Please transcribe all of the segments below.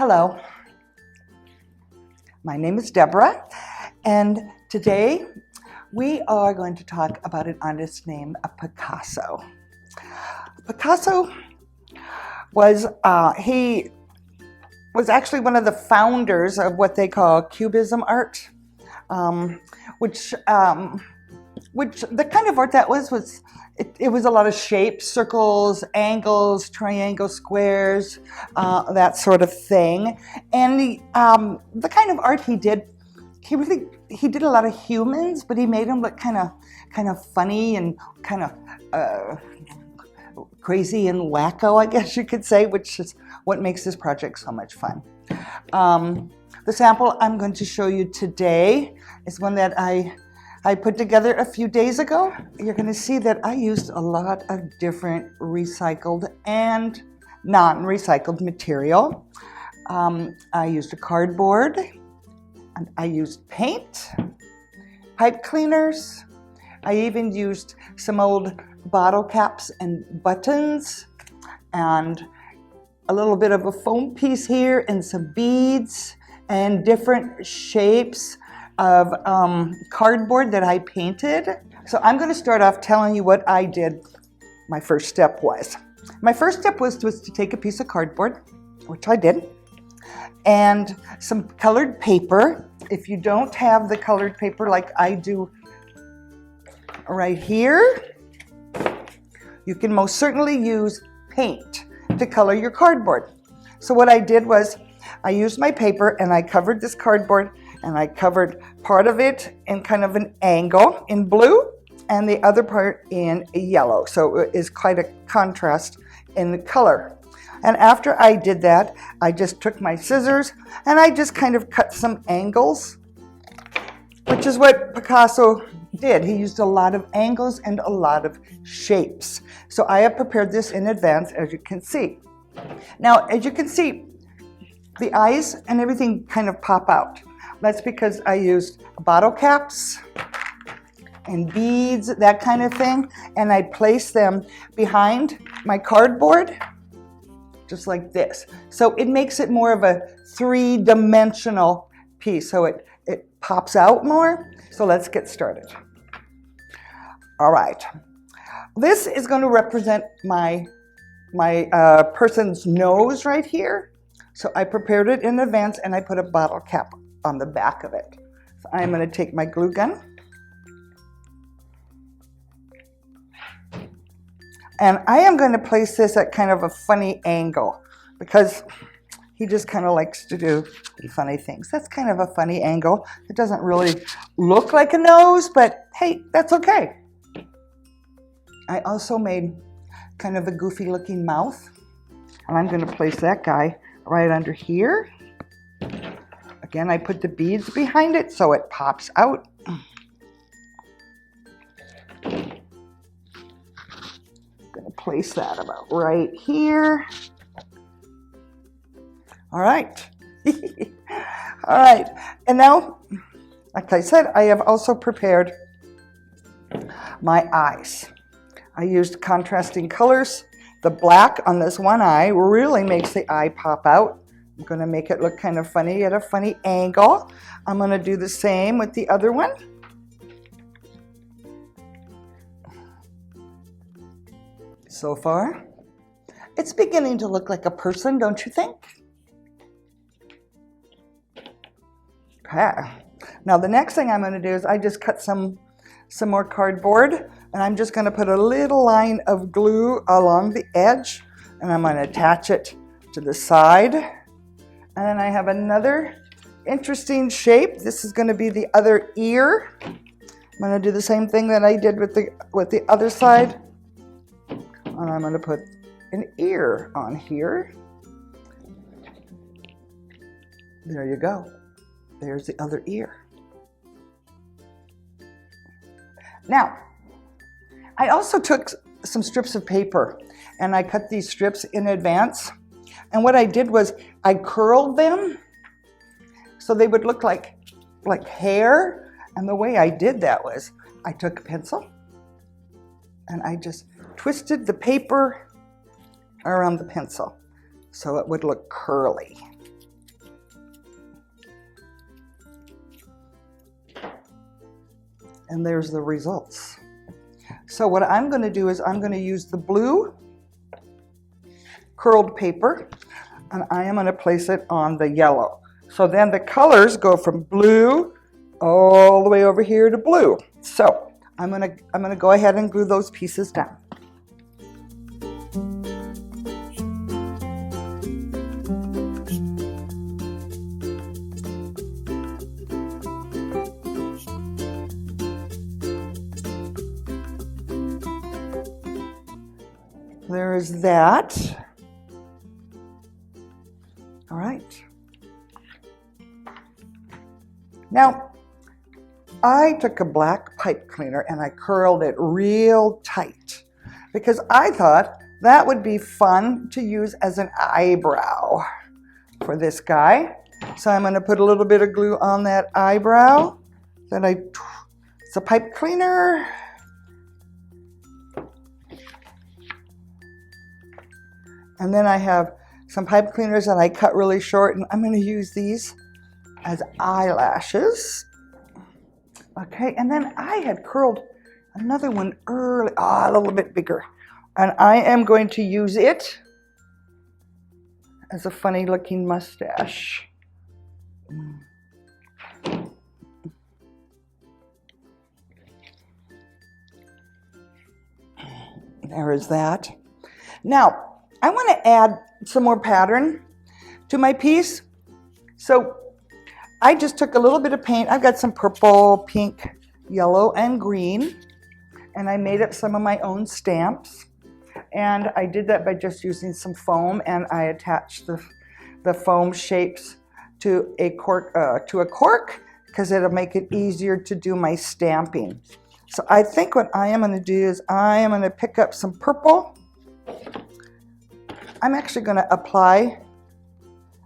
Hello, my name is Debra, and today we are going to talk about an artist named Picasso. Picasso was actually one of the founders of what they call Cubism art, which the kind of art that was it was a lot of shapes, circles, angles, triangles, squares, that sort of thing. And the kind of art he did a lot of humans, but he made them look kind of funny and kind of crazy and wacko, I guess you could say, which is what makes this project so much fun. The sample I'm going to show you today is one that I put together a few days ago. You're going to see that I used a lot of different recycled and non-recycled material. I used a cardboard, and I used paint, pipe cleaners. I even used some old bottle caps and buttons, and a little bit of a foam piece here, and some beads, and different shapes of cardboard that I painted. So I'm going to start off telling you what I did. My first step was to take a piece of cardboard, which I did, and some colored paper. If you don't have the colored paper like I do right here, you can most certainly use paint to color your cardboard. So what I did was I used my paper and I covered this cardboard, and I covered part of it in kind of an angle in blue and the other part in yellow. So it is quite a contrast in the color. And after I did that, I just took my scissors and I just kind of cut some angles, which is what Picasso did. He used a lot of angles and a lot of shapes. So I have prepared this in advance, as you can see. Now, as you can see, the eyes and everything kind of pop out. That's because I used bottle caps and beads, that kind of thing, and I placed them behind my cardboard, just like this. So it makes it more of a three-dimensional piece, so it pops out more. So let's get started. All right. This is going to represent my person's nose right here. So I prepared it in advance, and I put a bottle cap on the back of it. So I'm going to take my glue gun, and I am going to place this at kind of a funny angle because he just kind of likes to do funny things. That's kind of a funny angle. It doesn't really look like a nose, but hey, that's okay. I also made kind of a goofy looking mouth, and I'm going to place that guy right under here. Again, I put the beads behind it so it pops out. I'm going to place that about right here. All right. All right. And now, like I said, I have also prepared my eyes. I used contrasting colors. The black on this one eye really makes the eye pop out. I'm going to make it look kind of funny at a funny angle. I'm going to do the same with the other one. So far, it's beginning to look like a person, don't you think? Okay. Now the next thing I'm going to do is I just cut some more cardboard, and I'm just going to put a little line of glue along the edge, and I'm going to attach it to the side. And then I have another interesting shape. This is going to be the other ear. I'm going to do the same thing that I did with the other side. And I'm going to put an ear on here. There you go. There's the other ear. Now, I also took some strips of paper and I cut these strips in advance. And what I did was I curled them so they would look like hair. And the way I did that was I took a pencil and I just twisted the paper around the pencil so it would look curly. And there's the results. So what I'm going to do is I'm going to use the blue curled paper, and I am going to place it on the yellow. So then the colors go from blue all the way over here to blue. So I'm going to go ahead and glue those pieces down. There's that. All right. Now, I took a black pipe cleaner and I curled it real tight because I thought that would be fun to use as an eyebrow for this guy. So I'm going to put a little bit of glue on that eyebrow. Then it's a pipe cleaner. And then I have some pipe cleaners that I cut really short, and I'm going to use these as eyelashes. Okay, and then I had curled another one early, a little bit bigger. And I am going to use it as a funny looking mustache. There is that. Now, I want to add some more pattern to my piece. So I just took a little bit of paint. I've got some purple, pink, yellow, and green. And I made up some of my own stamps. And I did that by just using some foam, and I attached the foam shapes to a cork because it'll make it easier to do my stamping. So I think what I am going to do is I am going to pick up some purple. I'm actually going to apply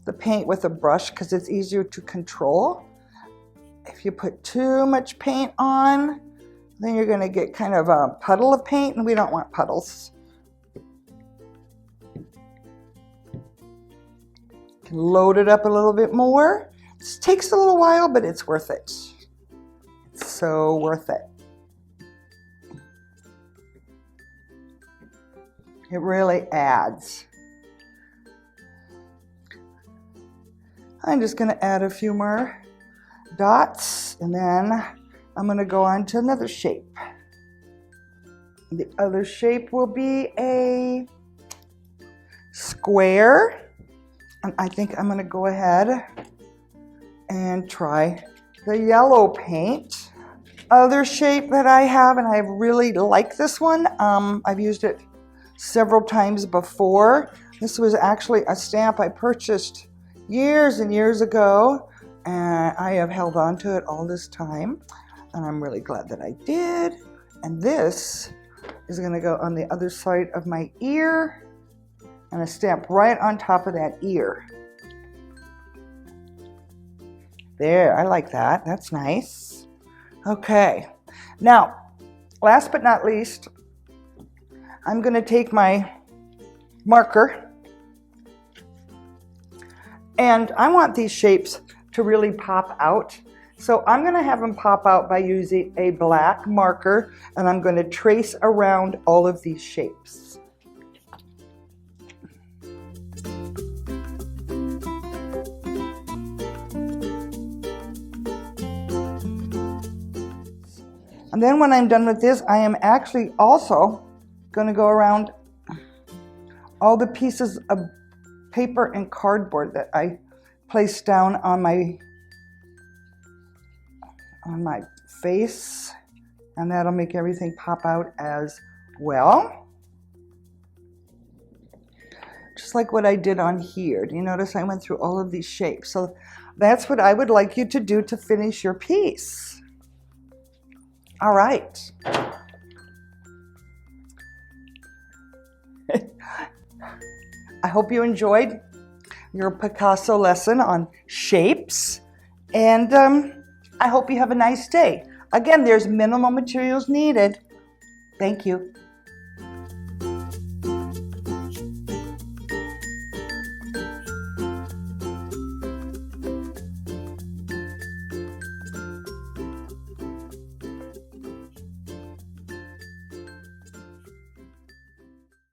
the paint with a brush because it's easier to control. If you put too much paint on, then you're going to get kind of a puddle of paint, and we don't want puddles. Can load it up a little bit more. This takes a little while, but it's worth it. It's so worth it. It really adds. I'm just going to add a few more dots, and then I'm going to go on to another shape. The other shape will be a square, and I think I'm going to go ahead and try the yellow paint. Other shape that I have, and I really like this one, I've used it several times before. This was actually a stamp I purchased years and years ago, and I have held on to it all this time, and I'm really glad that I did. And this is going to go on the other side of my ear, and a stamp right on top of that ear. There, I like that. That's nice. Okay, now, last but not least, I'm going to take my marker, and I want these shapes to really pop out. So I'm going to have them pop out by using a black marker, and I'm going to trace around all of these shapes. And then when I'm done with this, I am actually also going to go around all the pieces of paper and cardboard that I placed down on my face, and that'll make everything pop out as well. Just like what I did on here. Do you notice I went through all of these shapes? So that's what I would like you to do to finish your piece. All right. I hope you enjoyed your Picasso lesson on shapes, and I hope you have a nice day. Again, there's minimal materials needed. Thank you.